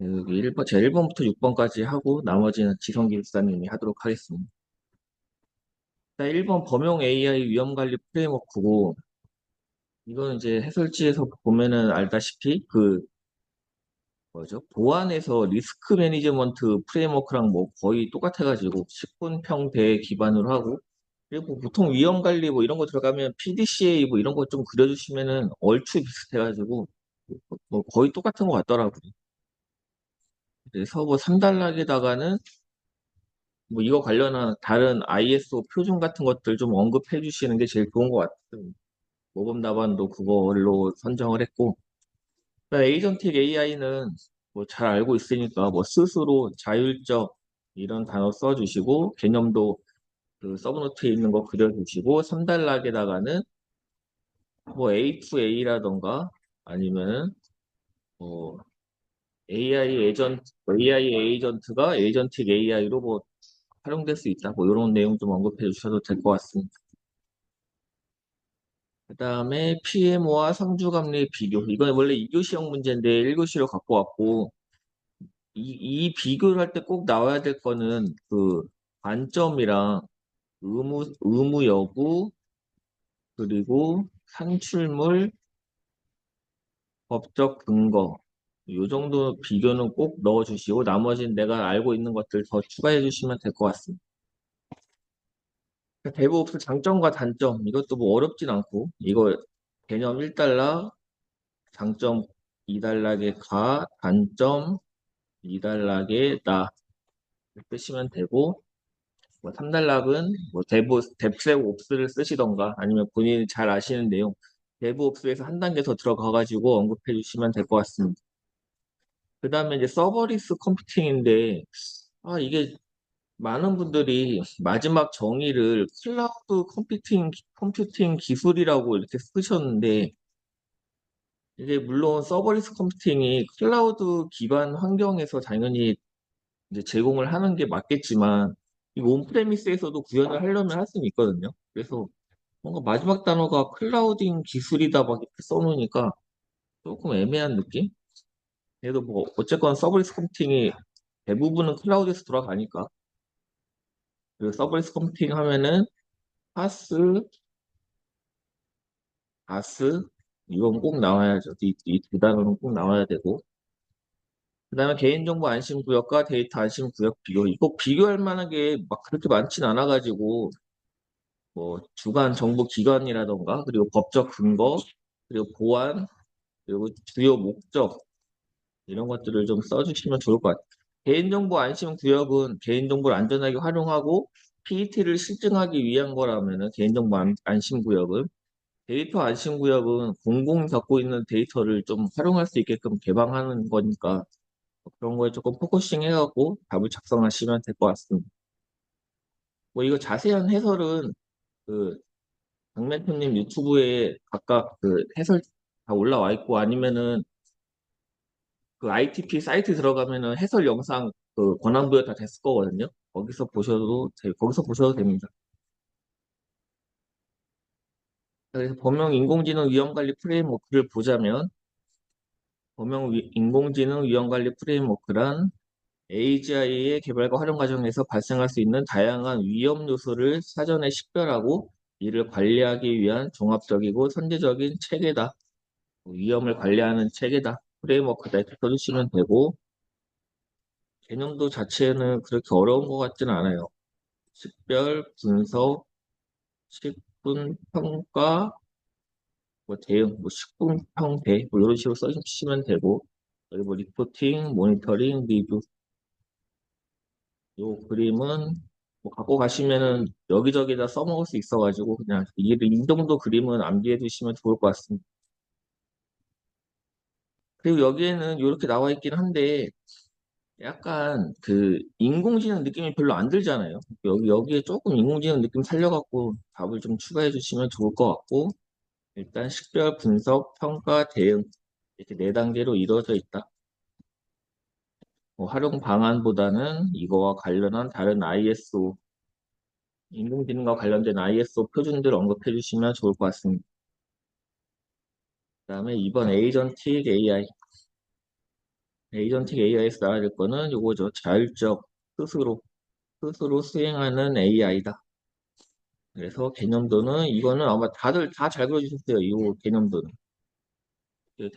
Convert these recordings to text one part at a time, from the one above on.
여기 1번, 제가 1번부터 6번까지 하고 나머지는 지성기술사님이 하도록 하겠습니다. 자, 1번 범용 AI 위험관리 프레임워크고, 이건 이제 해설지에서 보면은 알다시피 뭐죠? 보안에서 리스크 매니지먼트 프레임워크랑 뭐 거의 똑같아가지고 10분평대 기반으로 하고, 그리고 보통 위험관리 뭐 이런 거 들어가면 PDCA 뭐 이런 거 좀 그려주시면은 얼추 비슷해가지고 뭐 거의 똑같은 것 같더라고요. 그래서 뭐 3단락에다가는 뭐 이거 관련한 다른 ISO 표준 같은 것들 좀 언급해 주시는 게 제일 좋은 것 같아요. 모범 답안도 그걸로 선정을 했고, 에이전틱 AI는 뭐 잘 알고 있으니까 뭐 스스로 자율적 이런 단어 써주시고, 개념도 그 서브노트에 있는 거 그려주시고, 3단락에다가는 뭐 A2A라던가 아니면은 뭐 AI 에이전트가 에이전틱 AI로 뭐 활용될 수 있다. 뭐 이런 내용 좀 언급해 주셔도 될 것 같습니다. 그 다음에 PMO와 상주감리 비교. 이건 원래 2교시형 문제인데 1교시로 갖고 왔고, 이 비교를 할 때 꼭 나와야 될 거는 그 관점이랑 의무 여부, 그리고 산출물, 법적 근거. 요 정도 비교는 꼭 넣어주시고, 나머지는 내가 알고 있는 것들 더 추가해 주시면 될 것 같습니다. 대부분 장점과 단점. 이것도 뭐 어렵진 않고, 이거 개념 1달러, 장점 2단락의 가, 단점 2단락의 나 쓰시면 되고, 뭐 3단락은 뭐 뎁스옵스를 쓰시던가 아니면 본인이 잘 아시는 내용 뎁스옵스에서 한 단계 더 들어가가지고 언급해 주시면 될 것 같습니다. 그 다음에 이제 서버리스 컴퓨팅인데, 이게 많은 분들이 마지막 정의를 클라우드 컴퓨팅 기술이라고 이렇게 쓰셨는데, 이게 물론 서버리스 컴퓨팅이 클라우드 기반 환경에서 당연히 이제 제공을 하는 게 맞겠지만, 이 온프레미스에서도 구현을 하려면 할 수는 있거든요. 그래서 뭔가 마지막 단어가 클라우딩 기술이다 막 이렇게 써놓으니까 조금 애매한 느낌? 그래도 뭐 어쨌건 서버리스 컴퓨팅이 대부분은 클라우드에서 돌아가니까, 그리고 서버리스 컴퓨팅 하면은 파스, 바스 이건 꼭 나와야죠. 이 두 단어는 꼭 나와야 되고, 그 다음에 개인정보 안심구역과 데이터 안심구역 비교. 이거 비교할 만한 게 막 그렇게 많진 않아가지고, 뭐, 주간 정보 기관이라던가, 그리고 법적 근거, 그리고 보안, 그리고 주요 목적, 이런 것들을 좀 써주시면 좋을 것 같아요. 개인정보 안심구역은 개인정보를 안전하게 활용하고 PET를 실증하기 위한 거라면은 개인정보 안심구역은, 데이터 안심구역은 공공이 갖고 있는 데이터를 좀 활용할 수 있게끔 개방하는 거니까 그런 거에 조금 포커싱 해갖고 답을 작성하시면 될 것 같습니다. 뭐 이거 자세한 해설은 그 박멘토님 유튜브에 각각 그 해설 다 올라와 있고, 아니면은 그 ITP 사이트 들어가면은 해설 영상 그 권한부여 다 됐을 거거든요. 거기서 보셔도 됩니다. 그래서 범용 인공지능 위험관리 프레임워크를 보자면, 인공지능 위험관리 프레임워크란 AGI의 개발과 활용 과정에서 발생할 수 있는 다양한 위험 요소를 사전에 식별하고 이를 관리하기 위한 종합적이고 선제적인 체계다. 위험을 관리하는 체계다. 프레임워크다. 이렇게 써주시면 되고, 개념도 자체는 그렇게 어려운 것 같지는 않아요. 식별, 분석, 식분 평가, 뭐 대응, 뭐 식분 평대, 뭐 이런 식으로 써주시면 되고, 그리고 리포팅, 모니터링, 리뷰. 요 그림은 뭐 갖고 가시면은 여기저기다 써먹을 수 있어가지고 그냥 이 정도 그림은 암기해 두시면 좋을 것 같습니다. 그리고 여기에는 이렇게 나와 있긴 한데 약간 그 인공지능 느낌이 별로 안 들잖아요. 여기에 조금 인공지능 느낌 살려갖고 답을 좀 추가해 주시면 좋을 것 같고, 일단 식별, 분석, 평가, 대응 이렇게 네 단계로 이루어져 있다. 뭐 활용 방안보다는 이거와 관련한 다른 ISO, 인공지능과 관련된 ISO 표준들 언급해 주시면 좋을 것 같습니다. 그다음에 이번 에이전틱 AI. 에이전틱 AI에서 나와야 될 거는 요거죠. 자율적 스스로 수행하는 AI다. 그래서 개념도는 이거는 아마 다들 다 잘 그려주셨어요. 이 개념도는.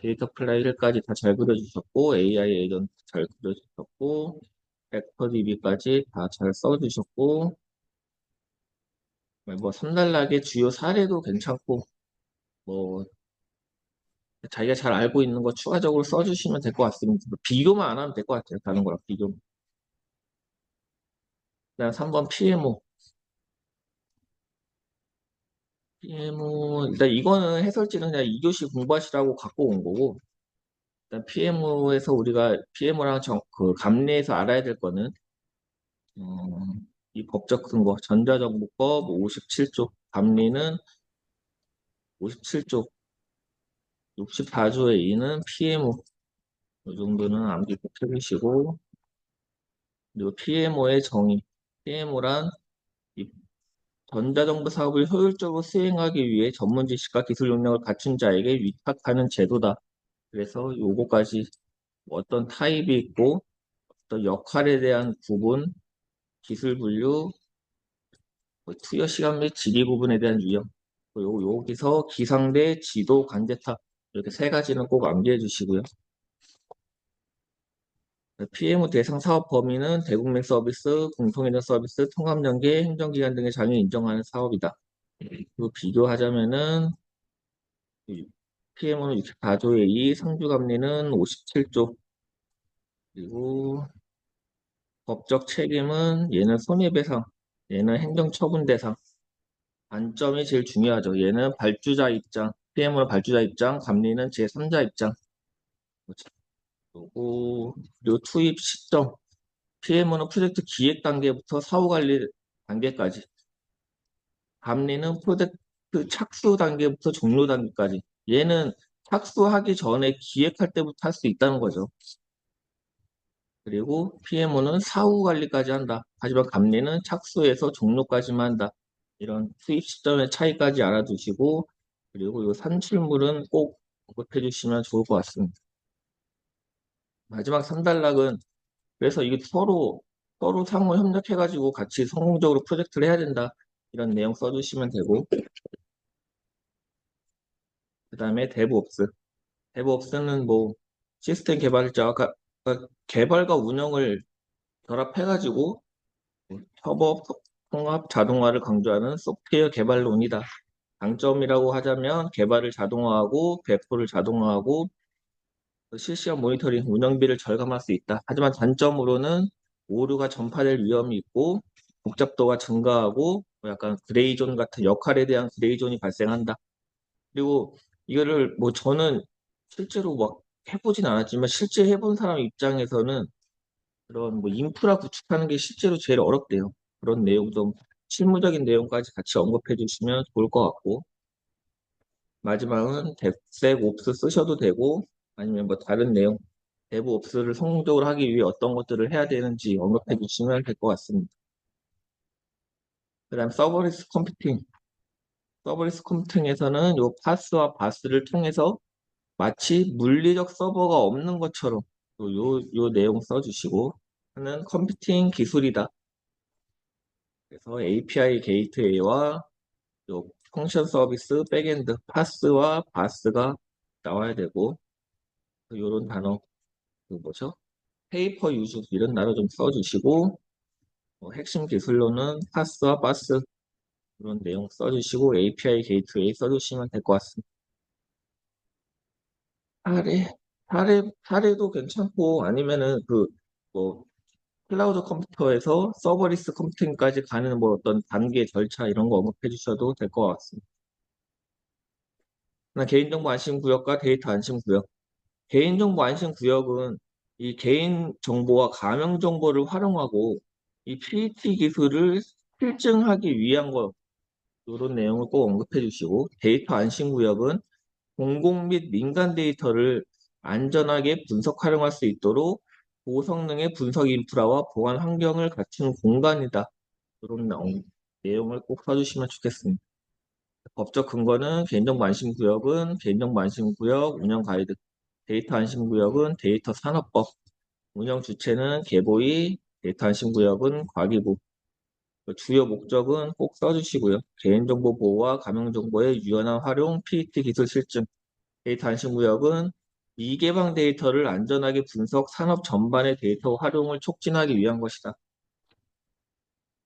데이터 플라이를까지 다 잘 그려주셨고 AI 에이전트 잘 그려주셨고 벡터 DB까지 다 잘 써주셨고 뭐 3단락의 주요 사례도 괜찮고 뭐 자기가 잘 알고 있는 거 추가적으로 써주시면 될 것 같습니다. 비교만 안 하면 될 것 같아요. 다른 거랑 비교. 그다음 3번 PMO. PMO 일단 이거는 해설지는 그냥 2교시 공부하시라고 갖고 온 거고 일단 PMO에서 우리가 PMO랑 그 감리에서 알아야 될 거는 어, 이 법적 근거 전자정보법 57조 감리는 57조 64조의 2는 PMO 이 정도는 암기 꼭 해주시고 그리고 PMO의 정의 PMO란 이 전자정보 사업을 효율적으로 수행하기 위해 전문 지식과 기술 역량을 갖춘 자에게 위탁하는 제도다. 그래서 요거까지 어떤 타입이 있고 어떤 역할에 대한 구분, 기술 분류, 뭐 투여 시간 및 질의 부분에 대한 유형. 여기서 기상대, 지도, 관제탑 이렇게 세 가지는 꼭 암기해 주시고요. PM 대상 사업 범위는 대국민 서비스, 공통인력 서비스, 통합연계, 행정기관 등의 장애 인정하는 사업이다. 그 비교하자면은 PM은 64조의 2, 상주감리는 57조, 그리고 법적 책임은 얘는 손해배상, 얘는 행정처분 대상. 관점이 제일 중요하죠. 얘는 발주자 입장, PM은 발주자 입장, 감리는 제3자 입장. 그리고 투입 시점, PM은 프로젝트 기획 단계부터 사후 관리 단계까지. 감리는 프로젝트 착수 단계부터 종료 단계까지. 얘는 착수하기 전에 기획할 때부터 할 수 있다는 거죠. 그리고 PMO는 사후 관리까지 한다. 하지만 감리는 착수에서 종료까지만 한다. 이런 수입 시점의 차이까지 알아두시고 그리고 이 산출물은 꼭 언급해 주시면 좋을 것 같습니다. 마지막 3단락은 그래서 이게 서로 상호 협력해가지고 같이 성공적으로 프로젝트를 해야 된다. 이런 내용 써주시면 되고 그 다음에 데브옵스. 데브옵스는 뭐 시스템 개발자가 그러니까 개발과 운영을 결합해가지고 협업, 통합, 자동화를 강조하는 소프트웨어 개발론이다. 장점이라고 하자면 개발을 자동화하고 배포를 자동화하고 실시간 모니터링, 운영비를 절감할 수 있다. 하지만 단점으로는 오류가 전파될 위험이 있고 복잡도가 증가하고 뭐 약간 그레이존 같은 역할에 대한 그레이존이 발생한다. 그리고 이거를 뭐 저는 실제로 막 해보진 않았지만 실제 해본 사람 입장에서는 그런 뭐 인프라 구축하는 게 실제로 제일 어렵대요. 그런 내용 좀 실무적인 내용까지 같이 언급해 주시면 좋을 것 같고 마지막은 덱색 옵스 쓰셔도 되고 아니면 뭐 다른 내용 대부 옵스를 성공적으로 하기 위해 어떤 것들을 해야 되는지 언급해 주시면 될 것 같습니다. 그 다음 서버리스 컴퓨팅에서는 요 파스와 바스를 통해서 마치 물리적 서버가 없는 것처럼 요 내용 써주시고 하는 컴퓨팅 기술이다. 그래서 API 게이트웨이와 요 펑션 서비스 백엔드 파스와 바스가 나와야 되고 요런 단어 그 뭐죠? 페이퍼 유즈 이런 단어 좀 써주시고 핵심 기술로는 파스와 바스 그런 내용 써주시고 API 게이트웨이 써주시면 될 것 같습니다. 사례, 사례도 괜찮고 아니면은 뭐 클라우드 컴퓨터에서 서버리스 컴퓨팅까지 가는 뭐 어떤 단계 절차 이런 거 언급해 주셔도 될 것 같습니다. 개인정보 안심 구역과 데이터 안심 구역. 개인정보 안심 구역은 이 개인정보와 가명정보를 활용하고 이 PET 기술을 실증하기 위한 거 이런 내용을 꼭 언급해 주시고 데이터 안심 구역은 공공 및 민간 데이터를 안전하게 분석 활용할 수 있도록 고성능의 분석 인프라와 보안 환경을 갖춘 공간이다. 이런 내용을 꼭 써주시면 좋겠습니다. 법적 근거는 개인정보 안심구역은 개인정보 안심구역 운영 가이드, 데이터 안심구역은 데이터 산업법, 운영 주체는 계보이, 데이터 안심 구역은 과기부. 주요 목적은 꼭 써주시고요. 개인정보 보호와 가명정보의 유연한 활용, PET 기술 실증. 데이터 안심 구역은 미개방 데이터를 안전하게 분석, 산업 전반의 데이터 활용을 촉진하기 위한 것이다.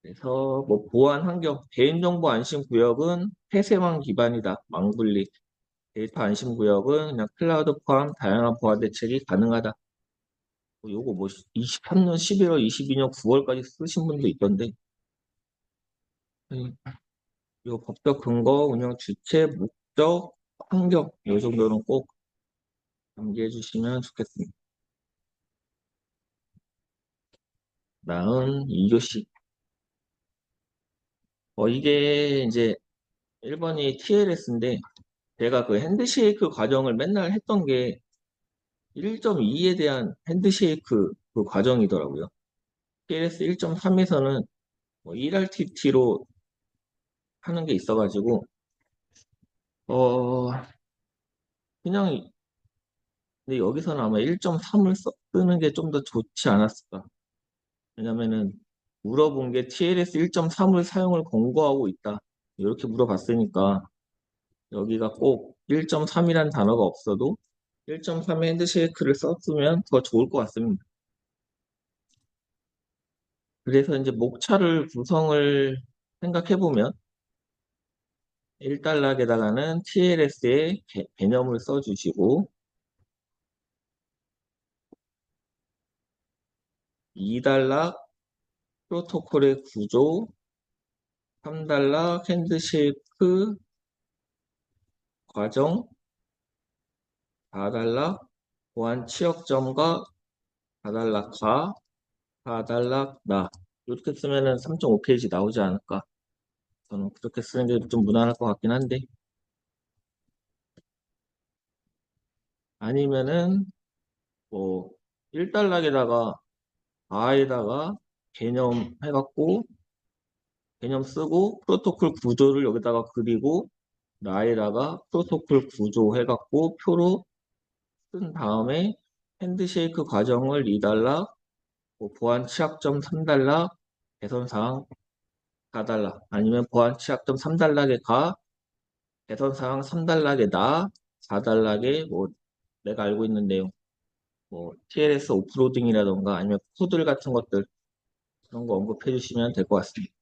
그래서 뭐 보안 환경, 개인정보 안심 구역은 폐쇄망 기반이다. 망분리. 데이터 안심 구역은 그냥 클라우드 포함 다양한 보안 대책이 가능하다. 요거 뭐 23년 11월, 22년 9월까지 쓰신 분도 있던데. 요 법적 근거, 운영 주체, 목적, 환경 요 정도는 꼭 암기해 주시면 좋겠습니다. 다음 2교시. 이게 이제 1번이 TLS인데 제가 그 핸드쉐이크 과정을 맨날 했던 게 1.2에 대한 핸드쉐이크 그 과정이더라고요. TLS 1.3에서는 뭐 1RTT로 하는 게 있어가지고 어 그냥 근데 여기서는 아마 1.3을 쓰는 게 좀 더 좋지 않았을까. 왜냐면은 물어본 게 TLS 1.3을 사용을 권고하고 있다. 이렇게 물어봤으니까 여기가 꼭 1.3이란 단어가 없어도 1.3의 핸드쉐이크를 썼으면 더 좋을 것 같습니다. 그래서 이제 목차를 구성을 생각해보면 1단락에다가는 TLS의 개념을 써주시고 2단락 프로토콜의 구조, 3단락 핸드쉐이크 과정, 4단락 보안 취약점과 4단락 가, 4단락 나 이렇게 쓰면은 3.5페이지 나오지 않을까. 저는 그렇게 쓰는 게 좀 무난할 것 같긴 한데 아니면은 뭐 1단락에다가 아에다가 개념 해갖고 개념 쓰고 프로토콜 구조를 여기다가 그리고 나에다가 프로토콜 구조 해갖고 표로 쓴 다음에 핸드쉐이크 과정을 2단락, 뭐 보안 취약점 3단락, 개선사항 4단락, 아니면 보안 취약점 3단락에 가, 개선사항 3단락에 나, 4단락에 뭐 내가 알고 있는 내용, 뭐 TLS 오프로딩이라던가 아니면 코드 같은 것들 그런 거 언급해 주시면 될 것 같습니다.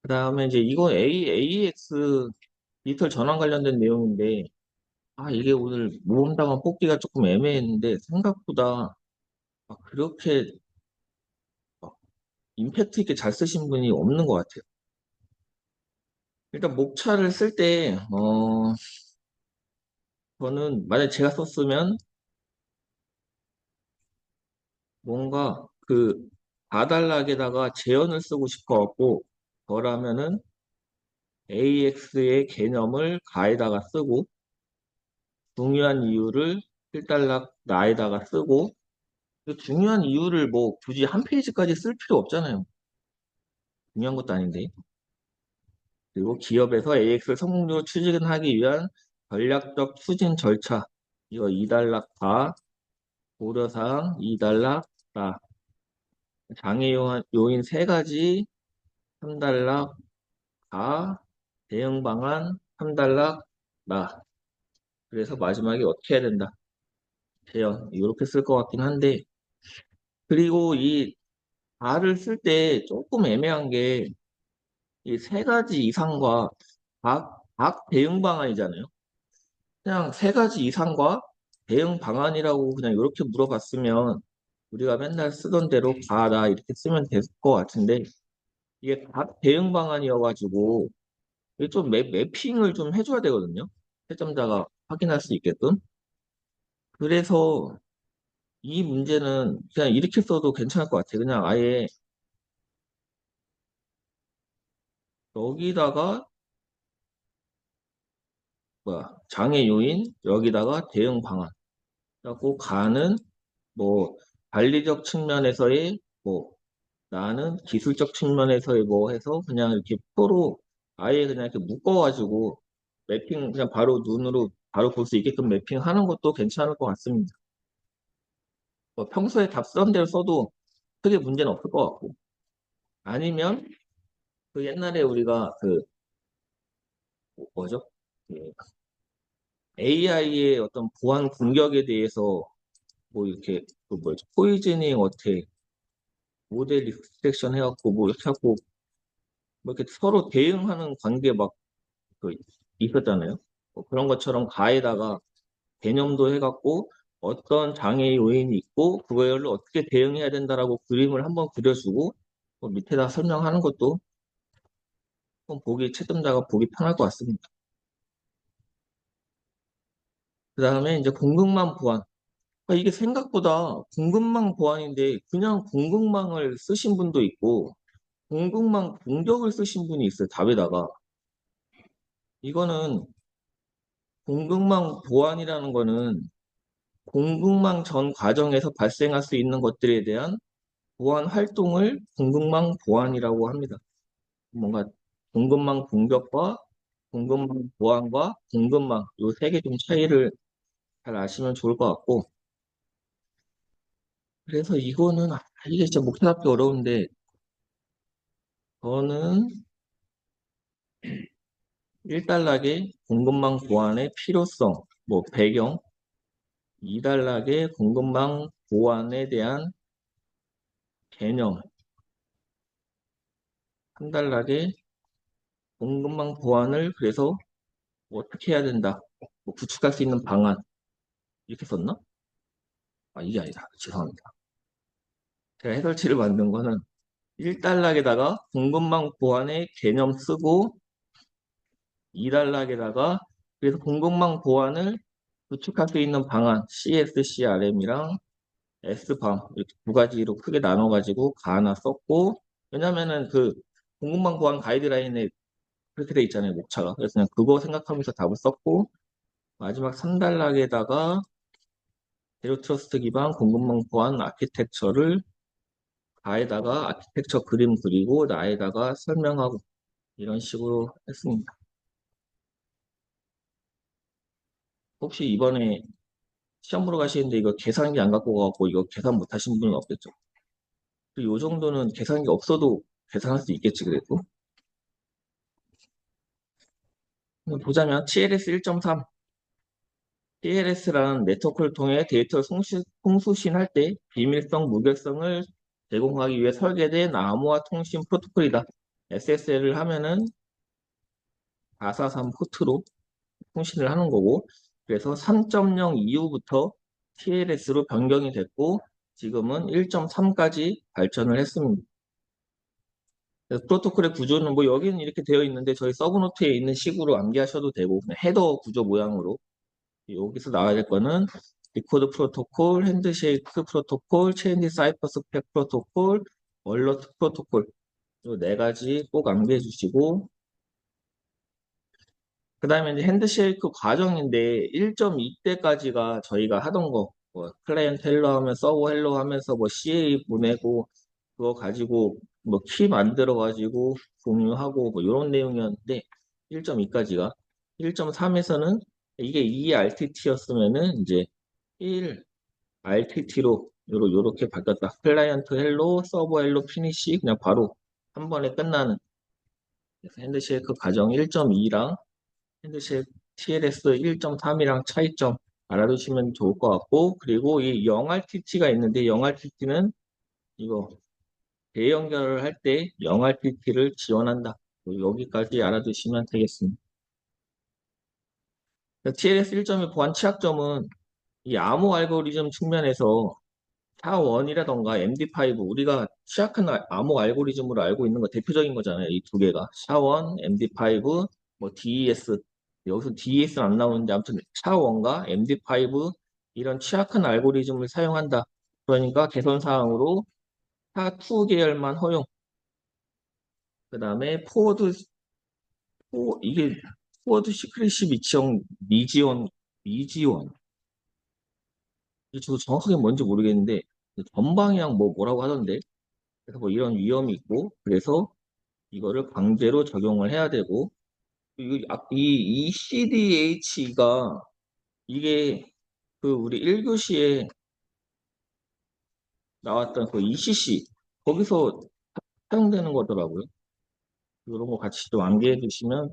그 다음에 이제 이거 AEX 디지털 전환 관련된 내용인데 이게 오늘 모험당한 뽑기가 조금 애매했는데 생각보다 그렇게 막 임팩트 있게 잘 쓰신 분이 없는 것 같아요. 일단 목차를 쓸 때, 저는 만약 제가 썼으면 뭔가 그 4단락에다가 재현을 쓰고 싶어갖고 저라면은 AX의 개념을 가에다가 쓰고 중요한 이유를 1단락 나에다가 쓰고 그 중요한 이유를 뭐 굳이 한 페이지까지 쓸 필요 없잖아요. 중요한 것도 아닌데. 그리고 기업에서 AX를 성공적으로 추진하기 위한 전략적 추진 절차. 이거 2단락 다, 고려사항 2단락 다, 장애 요인 3가지 3단락 다, 대응 방안 3단락 나. 그래서 마지막에 어떻게 해야 된다. 대응. 이렇게 쓸 것 같긴 한데, 그리고 이 다를 쓸 때 조금 애매한 게 이 3가지 이상과 각 대응 방안이잖아요. 그냥 3가지 이상과 대응 방안이라고 그냥 이렇게 물어봤으면 우리가 맨날 쓰던 대로 나 이렇게 쓰면 될 것 같은데 이게 각 대응 방안이어가지고 이게 좀 매핑을 좀 해줘야 되거든요. 채점자가 확인할 수 있게끔. 그래서 이 문제는 그냥 이렇게 써도 괜찮을 것 같아요. 그냥 아예 여기다가 장애 요인 여기다가 대응 방안 하고 가는 뭐 관리적 측면에서의 뭐 나는 기술적 측면에서의 뭐 해서 그냥 이렇게 표로 아예 그냥 이렇게 묶어가지고 매핑 그냥 바로 눈으로 바로 볼 수 있게끔 매핑하는 것도 괜찮을 것 같습니다. 뭐 평소에 답 쓰던 대로 써도 크게 문제는 없을 것 같고. 아니면 그 옛날에 우리가 그 뭐죠? AI의 어떤 보안 공격에 대해서 뭐 이렇게 그 뭐죠? 포이즈닝 어택, 모델 리스트렉션 해갖고 뭐 이렇게 하고 뭐 이렇게 서로 대응하는 관계 막 그 있었잖아요. 뭐 그런 것처럼 가에다가 개념도 해갖고 어떤 장애 요인이 있고 그거를 어떻게 대응해야 된다라고 그림을 한번 그려주고 뭐 밑에다 설명하는 것도 좀 보기 채점자가 보기 편할 것 같습니다. 그 다음에 이제 공급망 보안. 이게 생각보다 공급망 보안인데 그냥 공급망을 쓰신 분도 있고 공급망 공격을 쓰신 분이 있어요. 답에다가. 이거는 공급망 보안이라는 거는 공급망 전 과정에서 발생할 수 있는 것들에 대한 보안 활동을 공급망 보안이라고 합니다. 뭔가 공급망 공격과 공급망 보안과 공급망 요 세 개 좀 차이를 잘 아시면 좋을 것 같고 그래서 이거는 이게 진짜 목표 잡기 어려운데 저는 1단락의 공급망 보안의 필요성, 뭐 배경, 2단락의 공급망 보안에 대한 개념, 3단락의 공급망 보안을 그래서 뭐 어떻게 해야 된다, 뭐 구축할 수 있는 방안 이렇게 썼나? 이게 아니다. 죄송합니다. 제가 해설지를 만든 거는 1단락에다가 공급망 보안의 개념 쓰고 2단락에다가 그래서 공급망 보안을 구축할 수 있는 방안 CSCRM이랑 S밤 이렇게 두 가지로 크게 나눠가지고 하나 썼고 왜냐면은 그 공급망 보안 가이드라인에 그렇게 돼 있잖아요 목차가 그래서 그냥 그거 생각하면서 답을 썼고 마지막 3단락에다가 제로 트러스트 기반 공급망 보안 아키텍처를 가에다가 아키텍처 그림 그리고 나에다가 설명하고 이런 식으로 했습니다. 혹시 이번에 시험 보러 가시는데 이거 계산기 안 갖고 가고 이거 계산 못 하신 분은 없겠죠? 이 정도는 계산기 없어도 계산할 수 있겠지 그래도 보자면 TLS 1.3 TLS라는 네트워크를 통해 데이터를 송수신할 때 비밀성, 무결성을 제공하기 위해 설계된 암호화 통신 프로토콜이다. SSL을 하면은 443 포트로 통신을 하는 거고 그래서 3.0 이후부터 TLS로 변경이 됐고 지금은 1.3까지 발전을 했습니다. 그래서 프로토콜의 구조는 뭐 여기는 이렇게 되어 있는데 저희 서브노트에 있는 식으로 암기하셔도 되고 그냥 헤더 구조 모양으로 여기서 나와야 될 거는 리코드 프로토콜, 핸드쉐이크 프로토콜, 체인지 사이퍼 스펙 프로토콜, 얼러트 프로토콜 이 네 가지 꼭 암기해 주시고 그 다음에 이제 핸드쉐이크 과정인데 1.2 때까지가 저희가 하던 거, 뭐 클라이언트 헬로 하면 서버 헬로 하면서 뭐 CA 보내고 그거 가지고 뭐 키 만들어 가지고 공유하고 뭐 이런 내용이었는데 1.2까지가 1.3에서는 이게 2 RTT였으면은 이제 1 RTT로 요렇게 바뀌었다. 클라이언트 헬로, 서버 헬로, 피니시 그냥 바로 한 번에 끝나는 그래서 핸드쉐이크 과정 1.2랑 핸드쉐이크 TLS 1.3이랑 차이점 알아두시면 좋을 것 같고 그리고 이 0RTT가 있는데 0RTT는 이거 대연결을 할 때 0RTT를 지원한다. 여기까지 알아두시면 되겠습니다. TLS 1.2 보안 취약점은 이 암호 알고리즘 측면에서 샤원이라던가 MD5 우리가 취약한 암호 알고리즘으로 알고 있는 거 대표적인 거잖아요. 이 두 개가 샤원, MD5, 뭐 DES 여기서 DES는 안 나오는데 아무튼 샤원과 MD5 이런 취약한 알고리즘을 사용한다. 그러니까 개선 사항으로 샤2 계열만 허용. 그 다음에 이게 포워드 시크릿시 미치형 미지원 이게 저도 정확하게 뭔지 모르겠는데 전방향 뭐라고 하던데 그래서 뭐 이런 위험이 있고 그래서 이거를 강제로 적용을 해야 되고 이 ECDH가 이게 그 우리 1교시에 나왔던 그 ECC 거기서 사용되는 거더라고요. 이런 거 같이 좀 암기해 두시면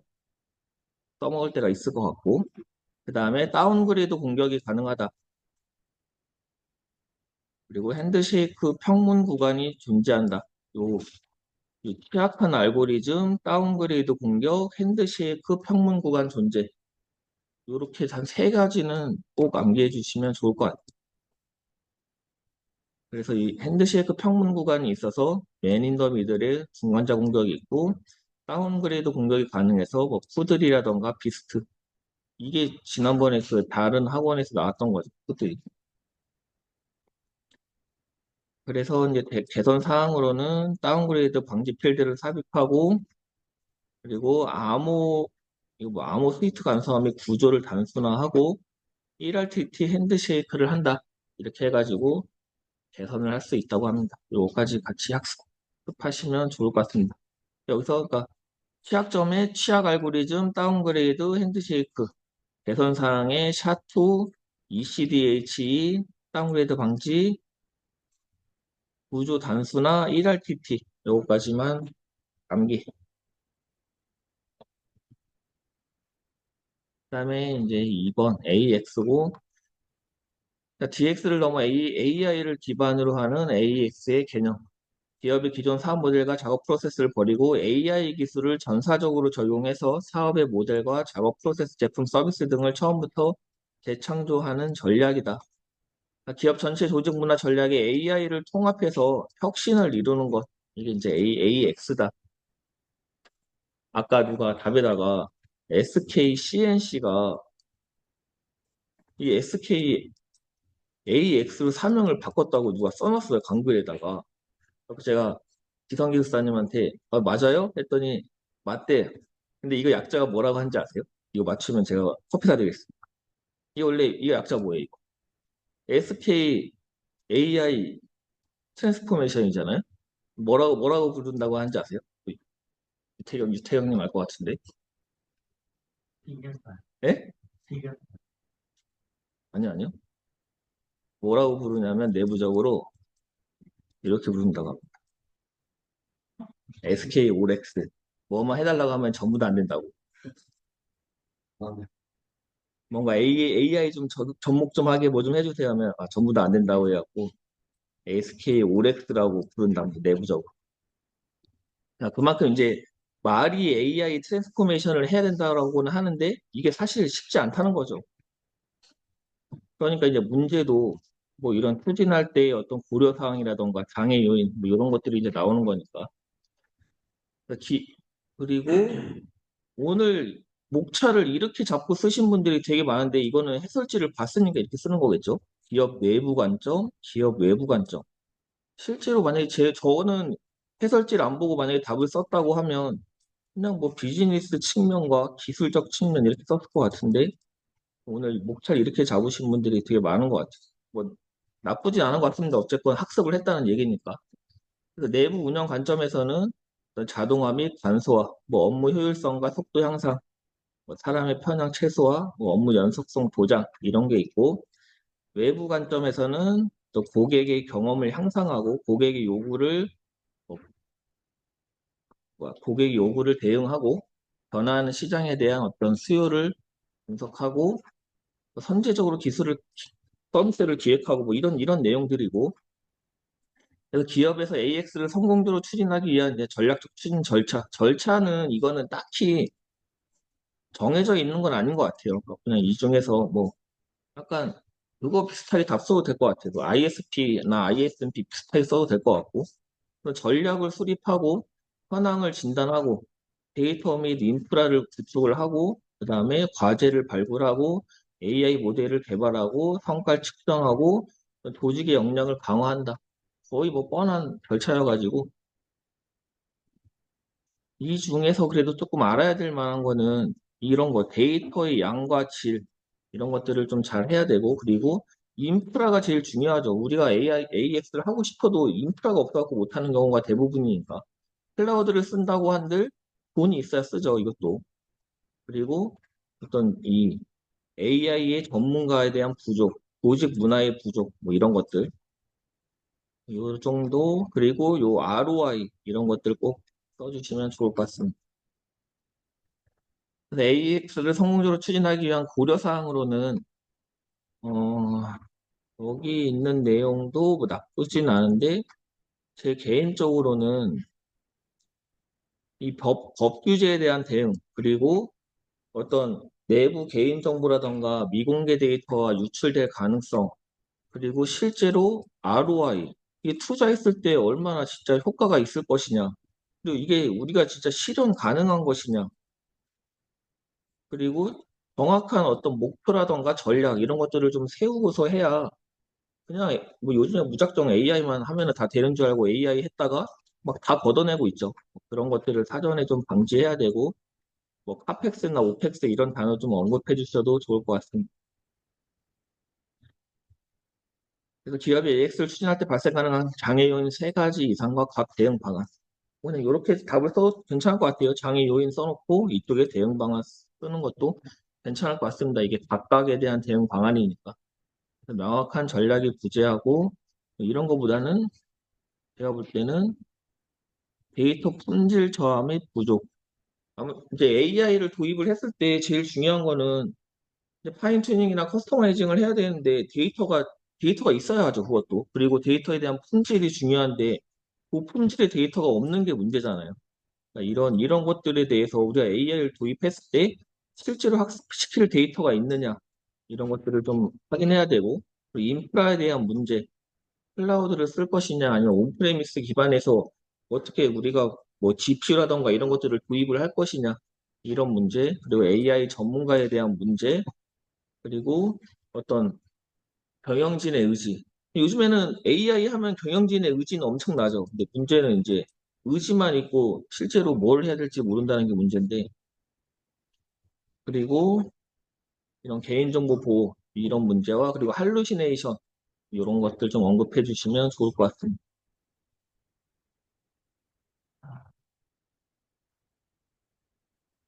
써먹을 때가 있을 것 같고 그 다음에 다운그레이드 공격이 가능하다. 그리고 핸드쉐이크 평문 구간이 존재한다. 요, 이 취약한 알고리즘, 다운그레이드 공격, 핸드쉐이크 평문 구간 존재. 이렇게 한 세 가지는 꼭 암기해 주시면 좋을 것 같아요. 그래서 이 핸드쉐이크 평문 구간이 있어서 맨 인 더 미들에 중간자 공격이 있고 다운그레이드 공격이 가능해서 뭐 푸들이라던가 비스트 이게 지난번에 그 다른 학원에서 나왔던 거죠. 푸들이. 그래서 이제 개선 사항으로는 다운그레이드 방지 필드를 삽입하고 그리고 이거 뭐 암호 스위트 간소함의 구조를 단순화하고 1RTT 핸드쉐이크를 한다. 이렇게 해가지고 개선을 할 수 있다고 합니다. 요거까지 같이 학습하시면 좋을 것 같습니다. 여기서 그러니까 취약점의 취약 알고리즘, 다운그레이드, 핸드쉐이크, 개선 사항의 샤2, ECDHE, 다운그레이드 방지, 구조 단순화, 1RTT 요거까지만 암기. 그다음에 이제 2번 AX고 DX를 넘어 AI를 기반으로 하는 AX의 개념. 기업의 기존 사업 모델과 작업 프로세스를 버리고 AI 기술을 전사적으로 적용해서 사업의 모델과 작업 프로세스, 제품, 서비스 등을 처음부터 재창조하는 전략이다. 그러니까 기업 전체 조직 문화 전략에 AI를 통합해서 혁신을 이루는 것. 이게 이제 AX다. 아까 누가 답에다가 SK CNC가 이 SK AX로 사명을 바꿨다고 누가 써놨어요. 강글에다가. 그래서 제가 기성기 교수님한테 맞아요? 했더니 맞대. 근데 이거 약자가 뭐라고 하는지 아세요? 이거 맞추면 제가 커피 사드리겠습니다. 이 원래 이거 약자 뭐예요? 이거? SK AI 트랜스포메이션이잖아요. 뭐라고 부른다고 하는지 아세요? 유태경님 알 것 같은데. 예? 아니요. 뭐라고 부르냐면 내부적으로 이렇게 부른다고 합니다. SK 오렉스. 뭐만 해달라고 하면 전부 다 안 된다고. 뭔가 AI 좀 접목 좀 하게 뭐 좀 해주세요 하면 전부 다 안 된다고 해갖고 SK 오렉스라고 부른답니다. 내부적으로. 자, 그만큼 이제 말이 AI 트랜스포메이션을 해야 된다라고는 하는데 이게 사실 쉽지 않다는 거죠. 그러니까 이제 문제도 뭐 이런 추진할 때의 어떤 고려 사항이라던가 장애 요인 뭐 이런 것들이 이제 나오는 거니까. 그러니까 그리고 오늘 목차를 이렇게 잡고 쓰신 분들이 되게 많은데 이거는 해설지를 봤으니까 이렇게 쓰는 거겠죠? 기업 내부 관점, 기업 외부 관점. 실제로 만약에 저는 해설지를 안 보고 만약에 답을 썼다고 하면 그냥 뭐 비즈니스 측면과 기술적 측면 이렇게 썼을 것 같은데 오늘 목차를 이렇게 잡으신 분들이 되게 많은 것 같아요. 뭐 나쁘진 않은 것 같습니다. 어쨌건 학습을 했다는 얘기니까. 그래서 내부 운영 관점에서는 어떤 자동화 및 간소화, 뭐 업무 효율성과 속도 향상, 뭐 사람의 편향 최소화, 뭐 업무 연속성 보장 이런 게 있고 외부 관점에서는 또 고객의 경험을 향상하고 고객의 요구를 대응하고 변화하는 시장에 대한 어떤 수요를 분석하고 선제적으로 서비스를 기획하고 뭐 이런 내용들이고 그래서 기업에서 AX를 성공적으로 추진하기 위한 이제 전략적 추진 절차는 이거는 딱히 정해져 있는 건 아닌 것 같아요. 그냥 이 중에서 뭐 약간 그거 비슷하게 답 써도 될 것 같아요. 뭐 ISP나 ISMP 비슷하게 써도 될 것 같고 그런 전략을 수립하고 현황을 진단하고 데이터 및 인프라를 구축을 하고 그 다음에 과제를 발굴하고 AI 모델을 개발하고 성과를 측정하고 조직의 역량을 강화한다. 거의 뭐 뻔한 절차여가지고 이 중에서 그래도 조금 알아야 될 만한 거는 이런 거 데이터의 양과 질 이런 것들을 좀 잘 해야 되고 그리고 인프라가 제일 중요하죠. 우리가 AX를 하고 싶어도 인프라가 없어갖고 못하는 경우가 대부분이니까 클라우드를 쓴다고 한들 돈이 있어야 쓰죠. 이것도. 그리고 어떤 이 AI의 전문가에 대한 부족, 조직 문화의 부족, 뭐 이런 것들, 요 정도, 그리고 요 ROI, 이런 것들 꼭 써주시면 좋을 것 같습니다. 그래서 AX를 성공적으로 추진하기 위한 고려사항으로는, 어, 여기 있는 내용도 뭐 나쁘진 않은데, 제 개인적으로는 이 법 규제에 대한 대응, 그리고 어떤 내부 개인정보라던가 미공개 데이터가 유출될 가능성, 그리고 실제로 ROI, 이게 투자했을 때 얼마나 진짜 효과가 있을 것이냐, 그리고 이게 우리가 진짜 실현 가능한 것이냐, 그리고 정확한 어떤 목표라던가 전략, 이런 것들을 좀 세우고서 해야 그냥 뭐 요즘에 무작정 AI만 하면은 다 되는 줄 알고 AI 했다가 막 다 걷어내고 있죠. 그런 것들을 사전에 좀 방지해야 되고, 뭐 카펙스나 오펙스 이런 단어 좀 언급해 주셔도 좋을 것 같습니다. 그래서 기업이 AX를 추진할 때 발생 가능한 장애 요인 세 가지 이상과 각 대응 방안. 그냥 이렇게 답을 써도 괜찮을 것 같아요. 장애 요인 써놓고 이쪽에 대응 방안 쓰는 것도 괜찮을 것 같습니다. 이게 각각에 대한 대응 방안이니까. 명확한 전략이 부재하고 이런 거보다는 제가 볼 때는 데이터 품질 저하 및 부족. 이제 AI를 도입을 했을 때 제일 중요한 거는 이제 파인 튜닝이나 커스터마이징을 해야 되는데 데이터가 있어야 하죠, 그것도. 그리고 데이터에 대한 품질이 중요한데 그 품질의 데이터가 없는 게 문제잖아요. 그러니까 이런 것들에 대해서 우리가 AI를 도입했을 때 실제로 학습시킬 데이터가 있느냐, 이런 것들을 좀 확인해야 되고, 그리고 인프라에 대한 문제, 클라우드를 쓸 것이냐 아니면 온프레미스 기반에서 어떻게 우리가 뭐 GPU라던가 이런 것들을 도입을 할 것이냐, 이런 문제, 그리고 AI 전문가에 대한 문제, 그리고 어떤 경영진의 의지. 요즘에는 AI 하면 경영진의 의지는 엄청나죠. 근데 문제는 이제 의지만 있고 실제로 뭘 해야 될지 모른다는 게 문제인데, 그리고 이런 개인정보 보호 이런 문제와 그리고 할루시네이션 이런 것들 좀 언급해 주시면 좋을 것 같습니다.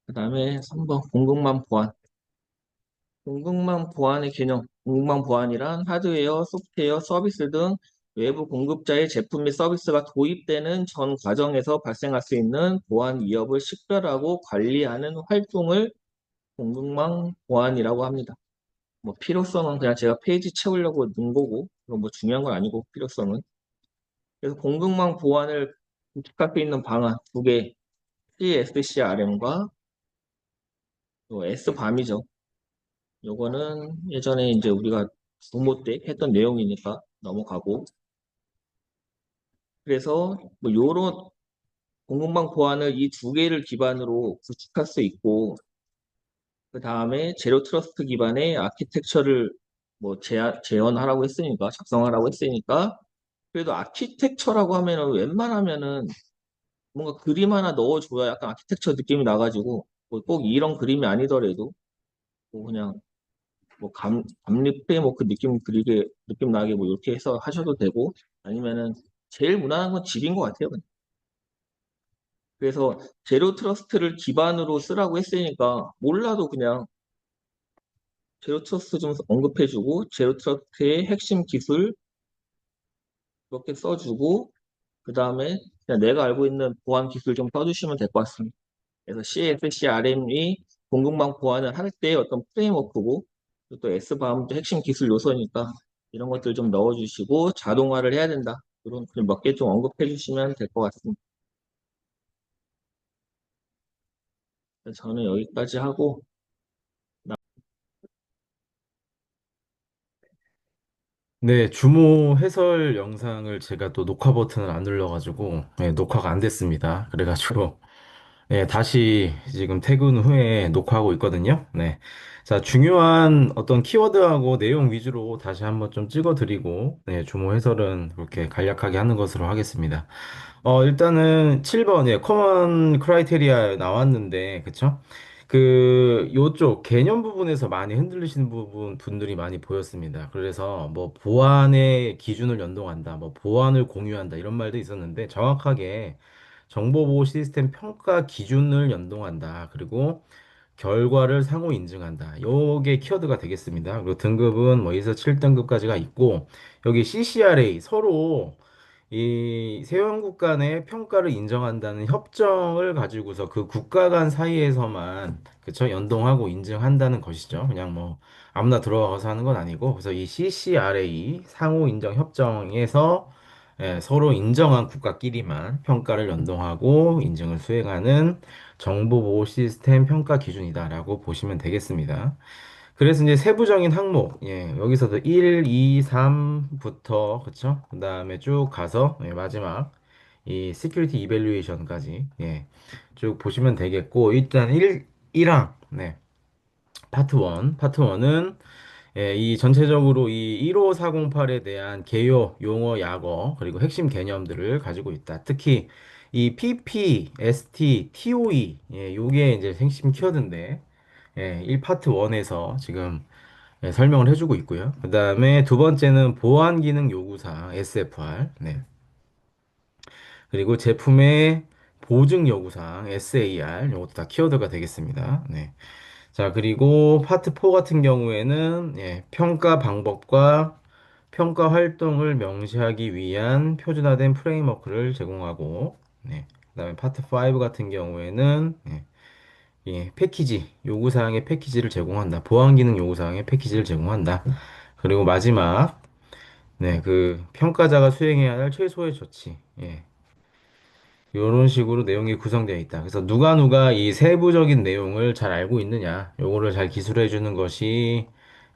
그다음에 3번 공급망 보안. 공급망 보안의 개념. 공급망 보안이란 하드웨어, 소프트웨어, 서비스 등 외부 공급자의 제품 및 서비스가 도입되는 전 과정에서 발생할 수 있는 보안 위협을 식별하고 관리하는 활동을 공급망 보안이라고 합니다. 뭐 필요성은 그냥 제가 페이지 채우려고 넣은 거고, 이건 뭐 중요한 건 아니고 필요성은. 그래서 공급망 보안을 구축할 수 있는 방안 두 개, CSCRM과 또 S밤이죠. 요거는 예전에 이제 우리가 부모 때 했던 내용이니까 넘어가고. 그래서 뭐 요런 공공방 보안을 이 두 개를 기반으로 구축할 수 있고, 그 다음에 제로 트러스트 기반의 아키텍처를 뭐 재현하라고 했으니까, 작성하라고 했으니까, 그래도 아키텍처라고 하면은 웬만하면은 뭔가 그림 하나 넣어줘야 약간 아키텍처 느낌이 나가지고, 뭐꼭 이런 그림이 아니더라도 뭐 그냥 뭐 감리 프레임워크 느낌 그리게 느낌 나게 뭐 이렇게 해서 하셔도 되고, 아니면은 제일 무난한 건 집인 것 같아요. 그냥. 그래서 제로 트러스트를 기반으로 쓰라고 했으니까 몰라도 그냥 제로 트러스트 좀 언급해주고 제로 트러스트의 핵심 기술 그렇게 써주고, 그 다음에 그냥 내가 알고 있는 보안 기술 좀 써주시면 될 것 같습니다. 그래서 CFCRM이 공급망 보안을 할 때 어떤 프레임워크고, 또 S밤도 핵심 기술 요소니까 이런 것들 좀 넣어주시고 자동화를 해야 된다. 이런 몇 개 좀 언급해 주시면 될 것 같습니다. 저는 여기까지 하고, 네, 주모 해설 영상을 제가 또 녹화 버튼을 안 눌러가지고, 네, 녹화가 안 됐습니다. 그래가지고, 네, 다시 지금 퇴근 후에 녹화하고 있거든요. 네. 자, 중요한 어떤 키워드하고 내용 위주로 다시 한번 좀 찍어드리고, 네, 주모 해설은 그렇게 간략하게 하는 것으로 하겠습니다. 일단은 7번, 예, 커먼 크라이테리아 나왔는데, 그쵸? 요쪽 개념 부분에서 많이 흔들리시는 분들이 많이 보였습니다. 그래서 뭐 보안의 기준을 연동한다, 뭐 보안을 공유한다, 이런 말도 있었는데, 정확하게 정보보호 시스템 평가 기준을 연동한다. 그리고 결과를 상호 인증한다. 요게 키워드가 되겠습니다. 그리고 등급은 뭐 1에서 7등급까지가 있고 여기 CCRA 서로 이 세원국 간의 평가를 인정한다는 협정을 가지고서 그 국가 간 사이에서만 그쵸 연동하고 인증한다는 것이죠. 그냥 뭐 아무나 들어가서 하는 건 아니고 그래서 이 CCRA 상호 인정 협정에서 서로 인정한 국가끼리만 평가를 연동하고 인증을 수행하는 정보보호 시스템 평가 기준이다라고 보시면 되겠습니다. 그래서 이제 세부적인 항목, 여기서도 1, 2, 3부터, 그쵸? 그 다음에 쭉 가서, 마지막, 이 Security Evaluation까지, 쭉 보시면 되겠고, 일단 1항, 파트 1. 파트 1은, 이 전체적으로 이 15408에 대한 개요, 용어, 약어, 그리고 핵심 개념들을 가지고 있다. 특히, 이 PP, ST, TOE, 요게 이제 핵심 키워드인데, 1파트 1에서 지금 설명을 해주고 있고요. 그 다음에 두 번째는 보안 기능 요구사항 SFR. 네. 그리고 제품의 보증 요구사항 SAR. 이것도 다 키워드가 되겠습니다. 네. 자, 그리고 파트 4 같은 경우에는 평가 방법과 평가 활동을 명시하기 위한 표준화된 프레임워크를 제공하고, 그다음에 파트 5 같은 경우에는 패키지, 요구사항의 패키지를 제공한다. 보안 기능 요구사항의 패키지를 제공한다. 그리고 마지막, 그 평가자가 수행해야 할 최소의 조치. 이런 식으로 내용이 구성되어 있다. 그래서 누가 이 세부적인 내용을 잘 알고 있느냐, 요거를 잘 기술해 주는 것이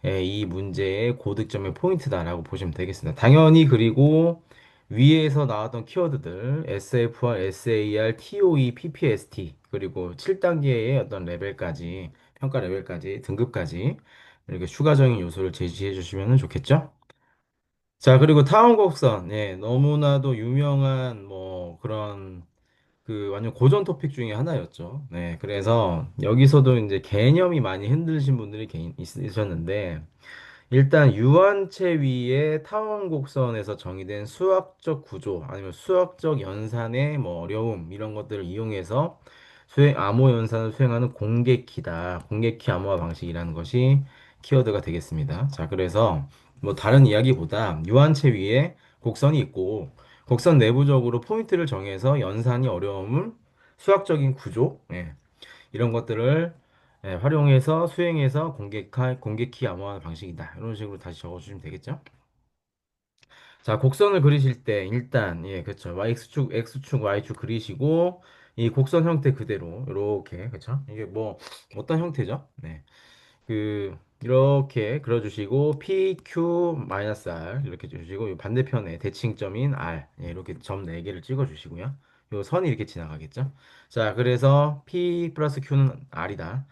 이 문제의 고득점의 포인트다라고 보시면 되겠습니다. 당연히 그리고 위에서 나왔던 키워드들 SFR, SAR, TOE, PPST 그리고 7단계의 어떤 레벨까지 평가 레벨까지 등급까지 이렇게 추가적인 요소를 제시해 주시면 좋겠죠? 자, 그리고 타원 곡선, 너무나도 유명한 뭐 그런 그 완전 고전 토픽 중에 하나였죠. 네, 그래서 여기서도 이제 개념이 많이 흔들리신 분들이 있으셨는데 일단 유한체 위에 타원 곡선에서 정의된 수학적 구조 아니면 수학적 연산의 뭐 어려움 이런 것들을 이용해서 암호 연산을 수행하는 공개키다. 공개키 암호화 방식이라는 것이 키워드가 되겠습니다. 자, 그래서 뭐 다른 이야기보다 유한체 위에 곡선이 있고 곡선 내부적으로 포인트를 정해서 연산이 어려움을 수학적인 구조, 이런 것들을 활용해서 수행해서 공개키 암호화 방식이다. 이런 식으로 다시 적어주시면 되겠죠? 자, 곡선을 그리실 때 일단 그렇죠. X축, X축, Y축 그리시고 이 곡선 형태 그대로 이렇게 그렇죠? 이게 뭐 어떤 형태죠? 네. 그 이렇게 그려주시고 PQ-R 이렇게 주시고 이 반대편에 대칭점인 R 이렇게 점 4개를 찍어주시고요. 요 선이 이렇게 지나가겠죠? 자, 그래서 P 플러스 Q는 R이다.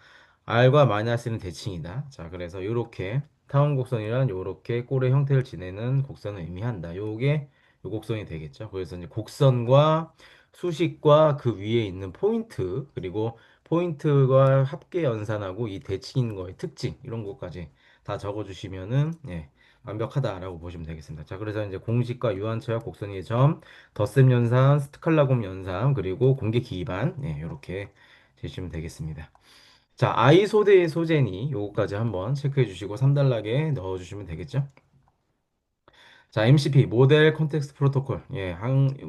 R과 마이너스는 대칭이다. 자, 그래서 이렇게 타원 곡선이란 이렇게 꼴의 형태를 지내는 곡선을 의미한다. 요게 요 곡선이 되겠죠. 그래서 이제 곡선과 수식과 그 위에 있는 포인트 그리고 포인트가 합계 연산하고 이 대칭인 거의 특징 이런 것까지 다 적어주시면은 완벽하다라고 보시면 되겠습니다. 자, 그래서 이제 공식과 유한체와 곡선의 점, 덧셈 연산, 스칼라곰 연산 그리고 공개 기반 이렇게 되시면 되겠습니다. 자, I 소대의 소재니 요거까지 한번 체크해 주시고 3단락에 넣어 주시면 되겠죠? 자, MCP 모델 컨텍스트 프로토콜.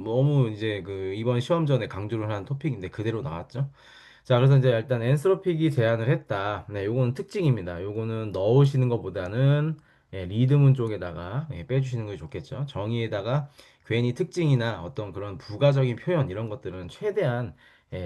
너무 이제 그 이번 시험 전에 강조를 한 토픽인데 그대로 나왔죠? 자, 그래서 이제 일단 엔트로피기 제한을 했다. 네, 요거는 특징입니다. 요거는 넣으시는 것보다는 리드문 쪽에다가 빼주시는 것이 좋겠죠. 정의에다가 괜히 특징이나 어떤 그런 부가적인 표현 이런 것들은 최대한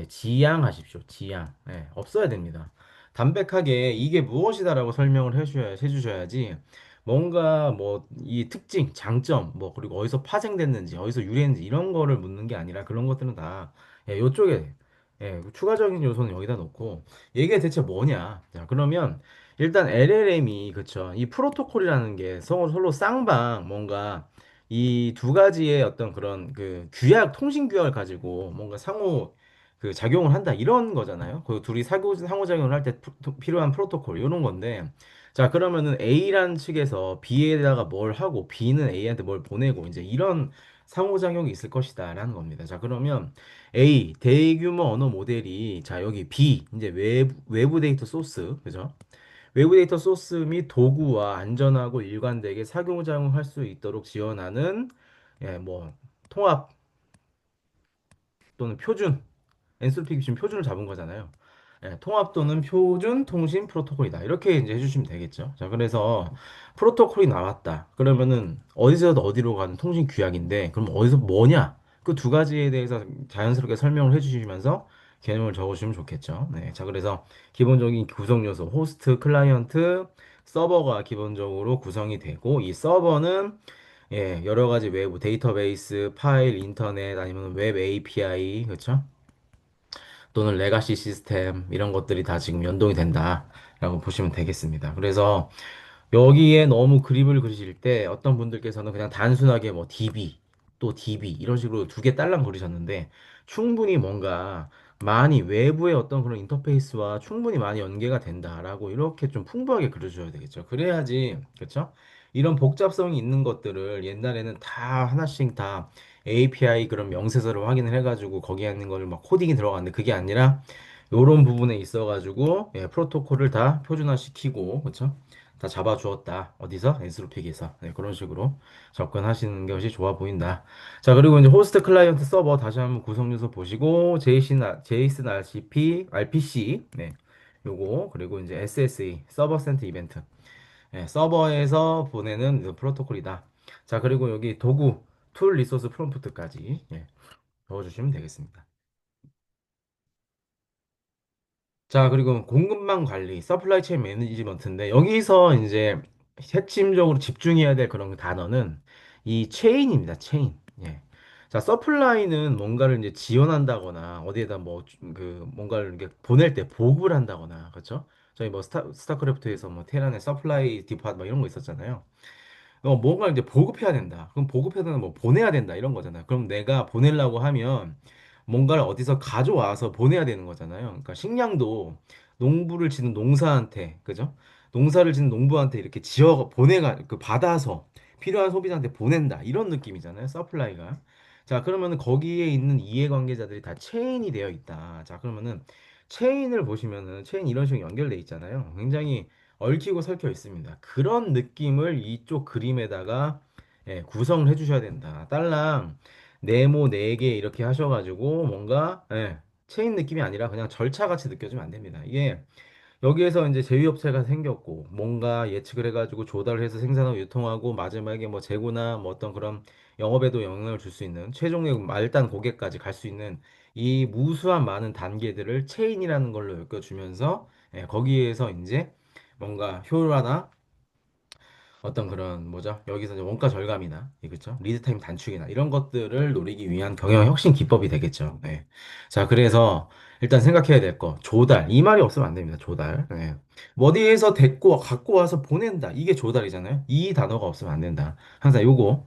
지양하십시오. 지양. 없어야 됩니다. 담백하게 이게 무엇이다라고 설명을 해주셔야지 뭔가 뭐 이 특징, 장점, 뭐 그리고 어디서 파생됐는지, 어디서 유래했는지 이런 거를 묻는 게 아니라 그런 것들은 다 요쪽에 추가적인 요소는 여기다 놓고 이게 대체 뭐냐? 자, 그러면 일단 LLM이 그쵸? 이 프로토콜이라는 게 서로 쌍방 뭔가 이 두 가지의 어떤 그런 그 통신 규약을 가지고 뭔가 상호 그 작용을 한다 이런 거잖아요. 그 둘이 상호작용을 할 때 필요한 프로토콜 이런 건데 자, 그러면은 A라는 측에서 B에다가 뭘 하고 B는 A한테 뭘 보내고 이제 이런 상호작용이 있을 것이다라는 겁니다. 자, 그러면 A, 대규모 언어 모델이, 자, 여기 B, 이제 외부 데이터 소스, 그죠? 외부 데이터 소스 및 도구와 안전하고 일관되게 상호작용할 수 있도록 지원하는, 예, 뭐, 통합 또는 표준, 엔솔피 기준 표준을 잡은 거잖아요. 예, 통합 또는 표준 통신 프로토콜이다. 이렇게 이제 해주시면 되겠죠. 자, 그래서 프로토콜이 나왔다. 그러면은 어디서도 어디로 가는 통신 규약인데, 그럼 어디서 뭐냐? 그 두 가지에 대해서 자연스럽게 설명을 해주시면서 개념을 적어주시면 좋겠죠. 네, 자, 그래서 기본적인 구성 요소, 호스트, 클라이언트, 서버가 기본적으로 구성이 되고, 이 서버는 예, 여러 가지 외부 데이터베이스, 파일, 인터넷, 아니면 웹 API, 그렇죠? 또는 레가시 시스템 이런 것들이 다 지금 연동이 된다라고 보시면 되겠습니다. 그래서 여기에 너무 그림을 그리실 때 어떤 분들께서는 그냥 단순하게 뭐 DB 또 DB 이런 식으로 두 개 딸랑 그리셨는데 충분히 뭔가 많이 외부의 어떤 그런 인터페이스와 충분히 많이 연계가 된다라고 이렇게 좀 풍부하게 그려줘야 되겠죠. 그래야지 그렇죠? 이런 복잡성이 있는 것들을 옛날에는 다 하나씩 다 API 그런 명세서를 확인을 해가지고 거기에 있는 거를 막 코딩이 들어갔는데 그게 아니라 요런 부분에 있어가지고 예, 프로토콜을 다 표준화시키고 그렇죠? 다 잡아주었다. 어디서? 엔스로픽에서. 네, 그런 식으로 접근하시는 것이 좋아 보인다. 자, 그리고 이제 호스트 클라이언트 서버 다시 한번 구성 요소 보시고, 제이슨 RPC, 네, 요거, 그리고 이제 SSE, 서버 센터 이벤트. 네, 서버에서 보내는 그 프로토콜이다. 자, 그리고 여기 도구, 툴 리소스 프롬프트까지, 예, 적어주시면 되겠습니다. 자, 그리고 공급망 관리, 서플라이 체인 매니지먼트인데, 여기서 이제 핵심적으로 집중해야 될 그런 단어는 이 체인입니다, 체인. 예. 자, 서플라이는 뭔가를 이제 지원한다거나, 어디에다 뭐, 뭔가를 이렇게 보낼 때 보급을 한다거나, 그렇죠? 저희 뭐 스타크래프트에서 뭐 테란의 서플라이 디팟 뭐 이런 거 있었잖아요. 뭔가 이제 보급해야 된다. 그럼 보급해야 되는 뭐 보내야 된다 이런 거잖아. 그럼 내가 보내려고 하면 뭔가를 어디서 가져와서 보내야 되는 거잖아요. 그러니까 식량도 농부를 짓는 농사한테, 그죠? 농사를 짓는 농부한테 이렇게 지어 받아서 필요한 소비자한테 보낸다. 이런 느낌이잖아요. 서플라이가. 자, 그러면은 거기에 있는 이해관계자들이 다 체인이 되어 있다. 자, 그러면은 체인을 보시면은 체인 이런 식으로 연결돼 있잖아요. 굉장히 얽히고 설켜 있습니다. 그런 느낌을 이쪽 그림에다가 예, 구성을 해주셔야 된다. 딸랑 네모 4개 이렇게 하셔가지고 뭔가 예, 체인 느낌이 아니라 그냥 절차같이 느껴지면 안 됩니다. 이게 여기에서 이제 제휴업체가 생겼고 뭔가 예측을 해가지고 조달을 해서 생산하고 유통하고 마지막에 뭐 재고나 뭐 어떤 그런 영업에도 영향을 줄 수 있는 최종의 말단 고객까지 갈 수 있는 이 무수한 많은 단계들을 체인이라는 걸로 엮어주면서 예, 거기에서 이제 뭔가 효율화나 어떤 그런 뭐죠? 여기서 이제 원가 절감이나 그렇죠? 리드 타임 단축이나 이런 것들을 노리기 위한 경영 혁신 기법이 되겠죠. 네. 자, 그래서 일단 생각해야 될 거 조달 이 말이 없으면 안 됩니다. 조달. 네. 뭐 어디에서 데리고 갖고 와서 보낸다 이게 조달이잖아요. 이 단어가 없으면 안 된다. 항상 요거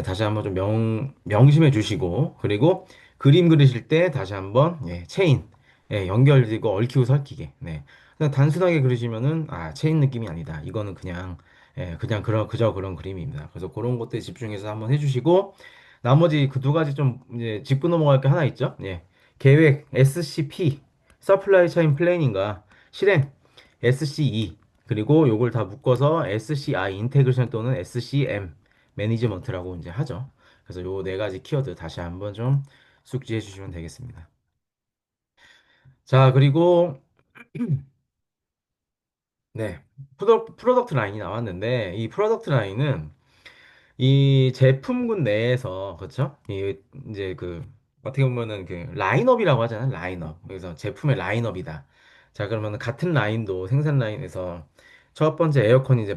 다시 한번 좀 명심해 주시고 그리고 그림 그리실 때 다시 한번 예, 체인 예, 연결되고 얽히고 설키게. 네. 그냥 단순하게 그리시면은 아 체인 느낌이 아니다. 이거는 그냥 예, 그냥 그저 그런 그림입니다. 그래서 그런 것들 집중해서 한번 해주시고, 나머지 그 두 가지 좀 이제 짚고 넘어갈 게 하나 있죠? 예. 계획, SCP, 서플라이 체인 플래닝과 실행, SCE, 그리고 요걸 다 묶어서 SCI, 인테그레이션 또는 SCM, 매니지먼트라고 이제 하죠. 그래서 요 네 가지 키워드 다시 한번 좀 숙지해 주시면 되겠습니다. 자, 그리고, 네. 프로덕트 라인이 나왔는데, 이 프로덕트 라인은 이 제품군 내에서 그렇죠? 이 이제 그 어떻게 보면은 그 라인업이라고 하잖아요. 라인업. 그래서 제품의 라인업이다. 자, 그러면은 같은 라인도 생산 라인에서 첫 번째 에어컨 이제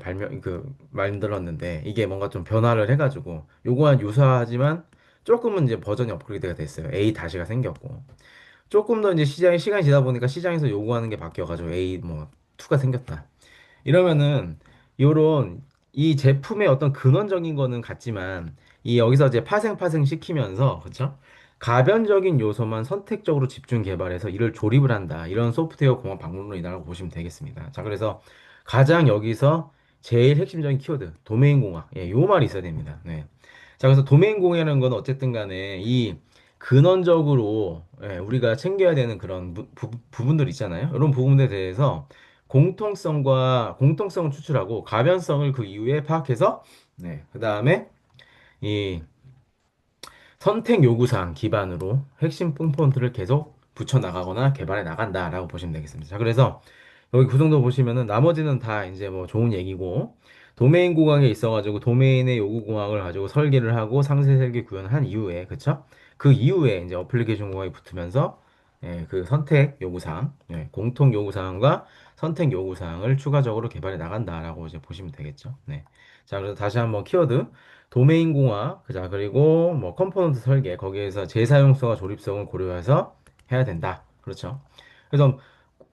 만들었는데 이게 뭔가 좀 변화를 해가지고 요거와 유사하지만 조금은 이제 버전이 업그레이드가 됐어요. A 다시가 생겼고 조금 더 이제 시간이 지나다 보니까 시장에서 요구하는 게 바뀌어가지고 A 뭐 2가 생겼다. 이러면은 요런 이 제품의 어떤 근원적인 거는 같지만 이 여기서 이제 파생 시키면서 그쵸? 가변적인 요소만 선택적으로 집중 개발해서 이를 조립을 한다. 이런 소프트웨어 공학 방법론이라고 보시면 되겠습니다. 자, 그래서 가장 여기서 제일 핵심적인 키워드 도메인 공학. 예, 요 말이 있어야 됩니다. 네. 자, 그래서 도메인 공유라는 건 어쨌든 간에 이 근원적으로 우리가 챙겨야 되는 그런 부분들 있잖아요. 이런 부분에 대해서 공통성을 추출하고 가변성을 그 이후에 파악해서 그 다음에 이 선택 요구사항 기반으로 핵심 뽕폰트를 계속 붙여 나가거나 개발해 나간다라고 보시면 되겠습니다. 자, 그래서 여기 그 정도 보시면은 나머지는 다 이제 뭐 좋은 얘기고 도메인 공학에 있어가지고 도메인의 요구 공학을 가지고 설계를 하고 상세 설계 구현을 한 이후에 그쵸? 그 이후에 이제 어플리케이션 공학이 붙으면서 그 선택 요구사항, 공통 요구사항과 선택 요구사항을 추가적으로 개발해 나간다라고 이제 보시면 되겠죠. 네. 자, 그래서 다시 한번 키워드 도메인 공학, 자, 그리고 뭐 컴포넌트 설계, 거기에서 재사용성과 조립성을 고려해서 해야 된다. 그렇죠. 그래서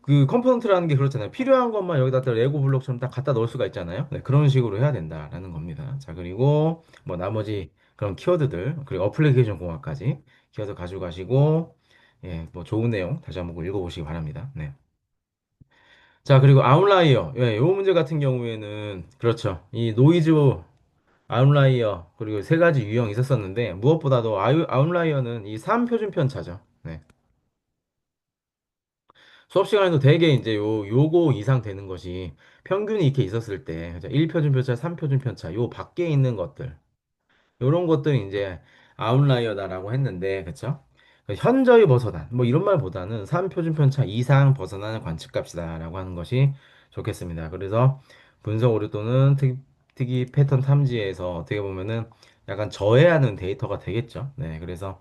그 컴포넌트라는 게 그렇잖아요. 필요한 것만 여기다 레고 블록처럼 딱 갖다 넣을 수가 있잖아요. 네, 그런 식으로 해야 된다라는 겁니다. 자, 그리고 뭐 나머지 그런 키워드들, 그리고 어플리케이션 공학까지 키워드 가지고 가시고, 예, 뭐 좋은 내용 다시 한번 읽어보시기 바랍니다. 네. 자, 그리고 아웃라이어. 예, 요 문제 같은 경우에는, 그렇죠. 이 노이즈 아웃라이어, 그리고 세 가지 유형이 있었었는데, 무엇보다도 아웃라이어는 이 3표준 편차죠. 네. 수업 시간에도 되게 이제 요거 이상 되는 것이 평균이 이렇게 있었을 때, 그죠? 1표준 편차, 3표준 편차, 요 밖에 있는 것들, 요런 것들이 이제 아웃라이어다라고 했는데, 그쵸? 그 현저히 벗어난, 뭐 이런 말보다는 3표준 편차 이상 벗어나는 관측값이다라고 하는 것이 좋겠습니다. 그래서 분석 오류 또는 특이 패턴 탐지에서 어떻게 보면은 약간 저해하는 데이터가 되겠죠. 네, 그래서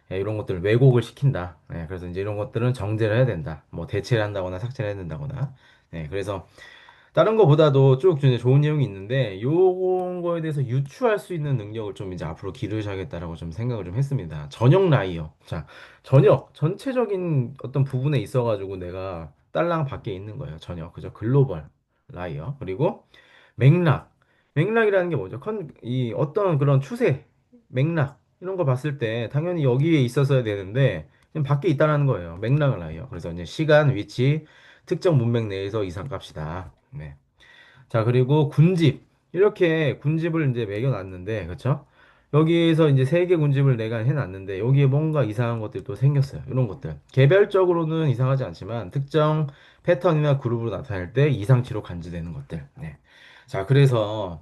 이런 것들을 왜곡을 시킨다. 네, 그래서 이제 이런 것들은 정제를 해야 된다. 뭐 대체를 한다거나 삭제를 해야 된다거나. 네, 그래서 다른 거보다도 쭉 이제 좋은 내용이 있는데 요런 거에 대해서 유추할 수 있는 능력을 좀 이제 앞으로 기르셔야겠다라고 좀 생각을 좀 했습니다. 전역 라이어. 자, 전역 전체적인 어떤 부분에 있어가지고 내가 딸랑 밖에 있는 거예요. 전역. 그죠? 글로벌 라이어. 그리고 맥락. 맥락이라는 게 뭐죠? 이 어떤 그런 추세, 맥락 이런 거 봤을 때 당연히 여기에 있었어야 되는데 그냥 밖에 있다라는 거예요. 맥락을 알아요. 그래서 이제 시간, 위치, 특정 문맥 내에서 이상값이다. 네. 자, 그리고 군집. 이렇게 군집을 이제 매겨놨는데, 그쵸? 여기에서 이제 세 개 군집을 내가 해놨는데, 여기에 뭔가 이상한 것들이 또 생겼어요. 이런 것들. 개별적으로는 이상하지 않지만, 특정 패턴이나 그룹으로 나타날 때 이상치로 간주되는 것들. 네. 자, 그래서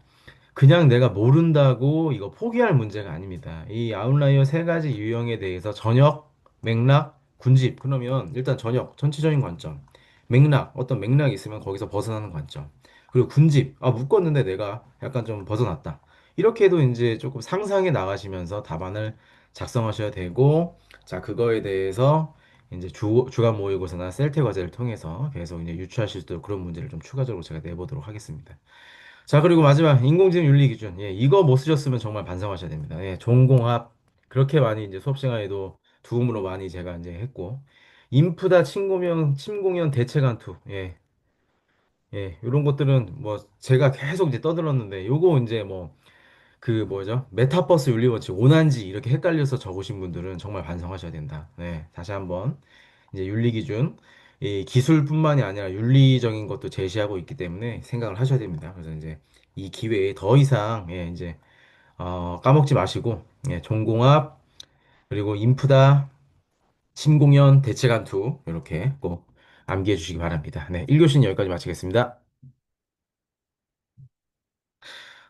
그냥 내가 모른다고 이거 포기할 문제가 아닙니다. 이 아웃라이어 세 가지 유형에 대해서 전역, 맥락, 군집. 그러면 일단 전역, 전체적인 관점. 맥락, 어떤 맥락이 있으면 거기서 벗어나는 관점. 그리고 군집, 묶었는데 내가 약간 좀 벗어났다. 이렇게 해도 이제 조금 상상해 나가시면서 답안을 작성하셔야 되고, 자, 그거에 대해서 이제 주간 모의고사나 셀태 과제를 통해서 계속 이제 유추하실 수 있도록 그런 문제를 좀 추가적으로 제가 내보도록 하겠습니다. 자, 그리고 마지막 인공지능 윤리 기준. 예, 이거 못 쓰셨으면 정말 반성하셔야 됩니다. 예, 종공합 그렇게 많이 이제 수업 시간에도 도움으로 많이 제가 이제 했고 인프다 침공형 대체 간투. 예. 예, 이런 것들은 뭐 제가 계속 이제 떠들었는데 요거 이제 뭐 그 뭐죠? 메타버스 윤리원칙 오난지 이렇게 헷갈려서 적으신 분들은 정말 반성하셔야 된다. 네, 다시 한번 이제 윤리 기준 이 기술뿐만이 아니라 윤리적인 것도 제시하고 있기 때문에 생각을 하셔야 됩니다. 그래서 이제 이 기회에 더 이상 이제 까먹지 마시고 종공합 그리고 인프다 침공연 대체간투 이렇게 꼭 암기해 주시기 바랍니다. 네, 1교시는 여기까지 마치겠습니다.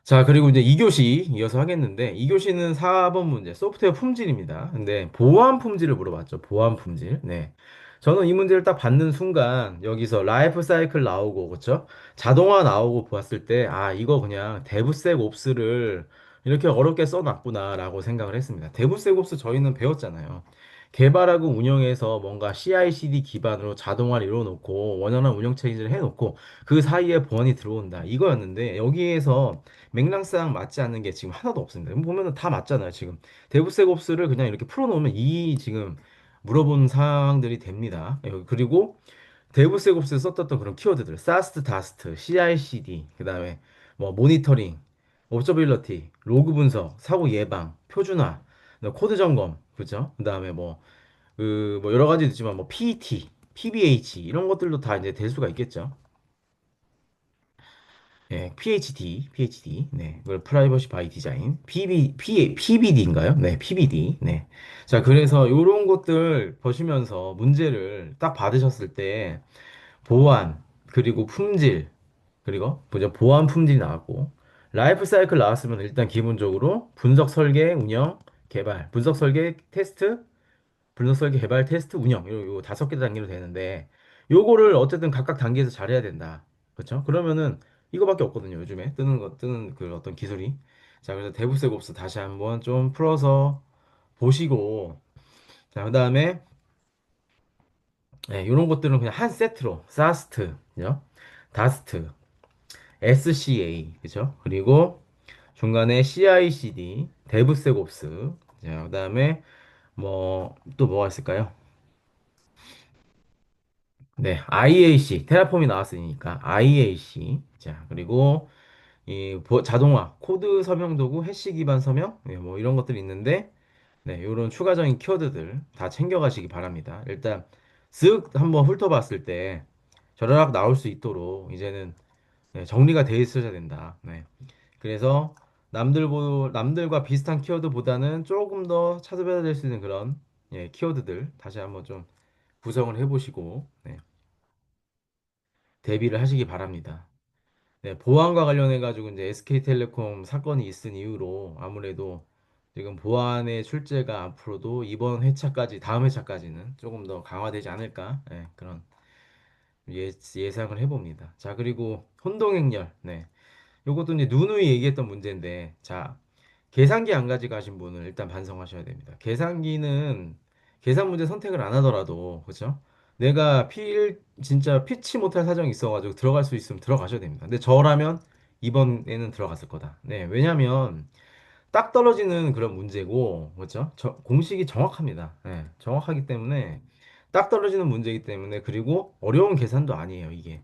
자, 그리고 이제 2교시 이어서 하겠는데, 2교시는 4번 문제, 소프트웨어 품질입니다. 근데 보안 품질을 물어봤죠. 보안 품질. 네. 저는 이 문제를 딱 받는 순간, 여기서 라이프 사이클 나오고, 그쵸? 자동화 나오고 보았을 때, 이거 그냥 데브색 옵스를 이렇게 어렵게 써놨구나라고 생각을 했습니다. 데브색 옵스 저희는 배웠잖아요. 개발하고 운영해서 뭔가 CI/CD 기반으로 자동화를 이루어놓고, 원활한 운영 체계를 해놓고, 그 사이에 보안이 들어온다. 이거였는데, 여기에서 맥락상 맞지 않는 게 지금 하나도 없습니다. 보면은 다 맞잖아요, 지금. 데브세곱스를 그냥 이렇게 풀어놓으면 이 지금 물어본 사항들이 됩니다. 그리고 데브세곱스에 썼던 그런 키워드들, 사스트, 다스트, CI/CD, 그다음에 뭐 모니터링, 옵저빌러티, 로그 분석, 사고 예방, 표준화, 그다음에 코드 점검, 그죠? 그다음에 뭐 여러 가지 있지만 뭐 PET, PBH 이런 것들도 다 이제 될 수가 있겠죠. 예, PhD, 네, 그걸 프라이버시 바이 디자인, PBD인가요? 네, PBD, 네. 자, 그래서 요런 것들 보시면서 문제를 딱 받으셨을 때 보안, 그리고 품질, 그리고 먼저 보안 품질이 나왔고, 라이프 사이클 나왔으면 일단 기본적으로 분석 설계, 운영, 개발, 분석 설계, 테스트, 분석 설계, 개발, 테스트, 운영, 요 5개 단계로 되는데, 요거를 어쨌든 각각 단계에서 잘해야 된다. 그렇죠? 그러면은 이거밖에 없거든요. 요즘에 뜨는 그 어떤 기술이. 자, 그래서 대부세곱스 다시 한번 좀 풀어서 보시고, 자, 그다음에 네, 이런 것들은 그냥 한 세트로 사스트, 그죠? 다스트, SCA, 그죠? 그리고 중간에 CI/CD, 데브세곱스, 자, 그다음에 뭐 또 뭐가 있을까요? 네, IAC, 테라폼이 나왔으니까 IAC, 자, 그리고 자동화, 코드 서명 도구, 해시 기반 서명, 네, 뭐 이런 것들이 있는데, 네, 이런 추가적인 키워드들 다 챙겨가시기 바랍니다. 일단 쓱 한번 훑어봤을 때 저라락 나올 수 있도록 이제는 네, 정리가 돼 있어야 된다. 네. 그래서 남들과 비슷한 키워드보다는 조금 더 찾아봐야 될 수 있는 그런 예, 키워드들 다시 한번 좀 구성을 해보시고 네, 대비를 하시기 바랍니다. 네, 보안과 관련해 가지고 이제 SK텔레콤 사건이 있은 이후로 아무래도 지금 보안의 출제가 앞으로도 이번 회차까지 다음 회차까지는 조금 더 강화되지 않을까 네, 그런 예상을 해봅니다. 자, 그리고 혼동행렬 네. 요것도 이제 누누이 얘기했던 문제인데, 자, 계산기 안 가져가신 분은 일단 반성하셔야 됩니다. 계산기는 계산 문제 선택을 안 하더라도, 그죠? 내가 진짜 피치 못할 사정이 있어가지고 들어갈 수 있으면 들어가셔야 됩니다. 근데 저라면 이번에는 들어갔을 거다. 네, 왜냐면 딱 떨어지는 그런 문제고, 그죠? 공식이 정확합니다. 네, 정확하기 때문에 딱 떨어지는 문제이기 때문에 그리고 어려운 계산도 아니에요, 이게.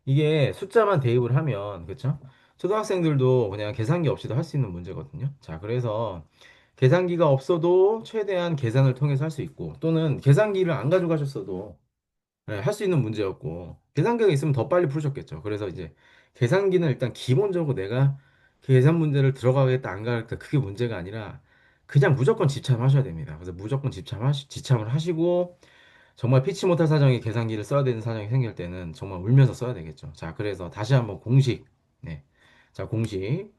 이게 숫자만 대입을 하면, 그쵸? 초등학생들도 그냥 계산기 없이도 할 수 있는 문제거든요. 자, 그래서 계산기가 없어도 최대한 계산을 통해서 할 수 있고, 또는 계산기를 안 가져가셨어도 할 수 있는 문제였고, 계산기가 있으면 더 빨리 풀으셨겠죠. 그래서 이제 계산기는 일단 기본적으로 내가 계산 문제를 들어가겠다, 안 가겠다, 그게 문제가 아니라 그냥 무조건 지참하셔야 됩니다. 그래서 무조건 지참을 하시고, 정말 피치 못할 사정이 계산기를 써야 되는 사정이 생길 때는 정말 울면서 써야 되겠죠. 자, 그래서 다시 한번 공식. 네. 자, 공식.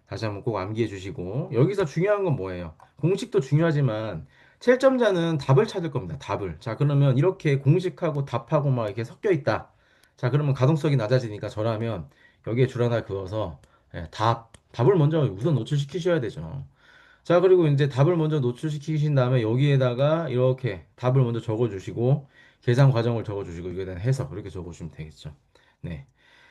다시 한번 꼭 암기해 주시고. 여기서 중요한 건 뭐예요? 공식도 중요하지만, 채점자는 답을 찾을 겁니다. 답을. 자, 그러면 이렇게 공식하고 답하고 막 이렇게 섞여 있다. 자, 그러면 가동성이 낮아지니까 저라면 여기에 줄 하나 그어서 답을 먼저 우선 노출시키셔야 되죠. 자, 그리고 이제 답을 먼저 노출시키신 다음에 여기에다가 이렇게 답을 먼저 적어주시고, 계산 과정을 적어주시고, 이거에 대한 해석, 이렇게 적어주시면 되겠죠. 네.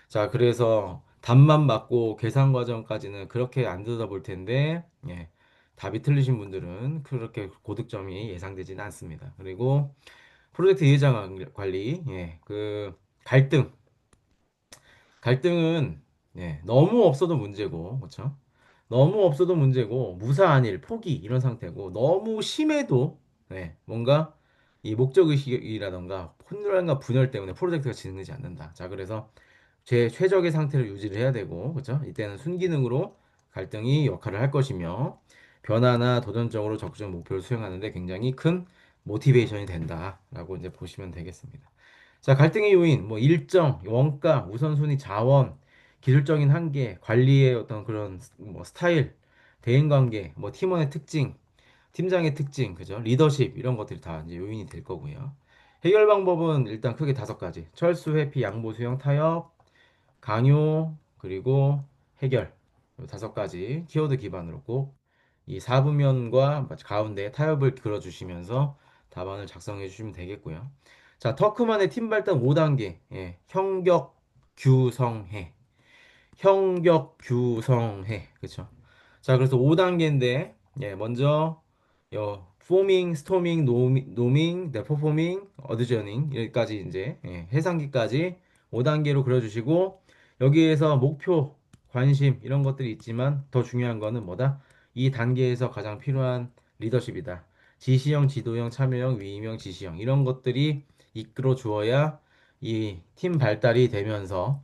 자, 그래서 답만 맞고 계산 과정까지는 그렇게 안 들여다볼 텐데, 예. 답이 틀리신 분들은 그렇게 고득점이 예상되지는 않습니다. 그리고 프로젝트 이해장 관리, 예. 갈등. 갈등은 너무 없어도 문제고, 그렇죠? 너무 없어도 문제고, 무사한 일, 포기 이런 상태고, 너무 심해도 뭔가 이 목적의식이라던가 혼란과 분열 때문에 프로젝트가 진행되지 않는다. 자, 그래서 제 최적의 상태를 유지를 해야 되고, 그렇죠? 이때는 순기능으로 갈등이 역할을 할 것이며, 변화나 도전적으로 적정 목표를 수행하는데 굉장히 큰 모티베이션이 된다라고 이제 보시면 되겠습니다. 자, 갈등의 요인, 뭐 일정, 원가, 우선순위, 자원, 기술적인 한계, 관리의 어떤 그런 뭐 스타일, 대인관계, 뭐 팀원의 특징, 팀장의 특징, 그죠? 리더십 이런 것들이 다 이제 요인이 될 거고요. 해결 방법은 일단 크게 5가지. 철수, 회피, 양보, 수용, 타협, 강요, 그리고 해결. 요 5가지 키워드 기반으로 꼭 이 사부면과 가운데 타협을 그려주시면서 답안을 작성해 주시면 되겠고요. 자, 터크만의 팀 발달 5단계. 예, 형격, 규성해. 형격, 규성해. 그쵸? 자, 그래서 5단계인데, 예, 먼저, 포밍, 스토밍, 노밍, 퍼포밍, 어드저닝, 여기까지 이제, 해상기까지 5단계로 그려주시고, 여기에서 목표, 관심, 이런 것들이 있지만, 더 중요한 거는 뭐다? 이 단계에서 가장 필요한 리더십이다. 지시형, 지도형, 참여형, 위임형, 지시형, 이런 것들이 이끌어 주어야 이 팀 발달이 되면서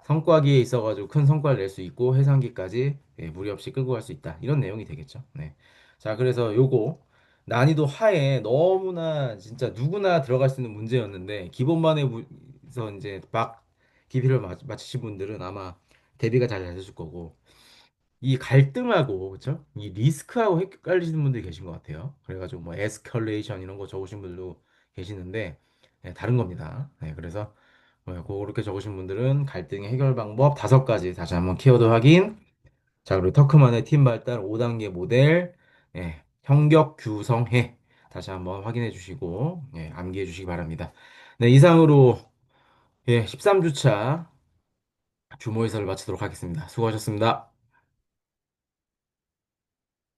성과기에 있어가지고 큰 성과를 낼 수 있고 해상기까지 무리 없이 끌고 갈 수 있다. 이런 내용이 되겠죠. 네. 자, 그래서 요거 난이도 하에 너무나 진짜 누구나 들어갈 수 있는 문제였는데 기본반에서 이제 막 기피를 마치신 분들은 아마 대비가 잘 되실 거고 이 갈등하고 그쵸? 이 리스크하고 헷갈리시는 분들이 계신 것 같아요. 그래가지고 뭐 에스컬레이션 이런 거 적으신 분들도 계시는데 다른 겁니다. 그래서 그렇게 적으신 분들은 갈등의 해결 방법 5가지 다시 한번 키워드 확인. 자, 그리고 터크만의 팀 발달 5단계 모델, 형격 규성해. 다시 한번 확인해 주시고, 암기해 주시기 바랍니다. 네, 이상으로 13주차 주모 해설을 마치도록 하겠습니다. 수고하셨습니다.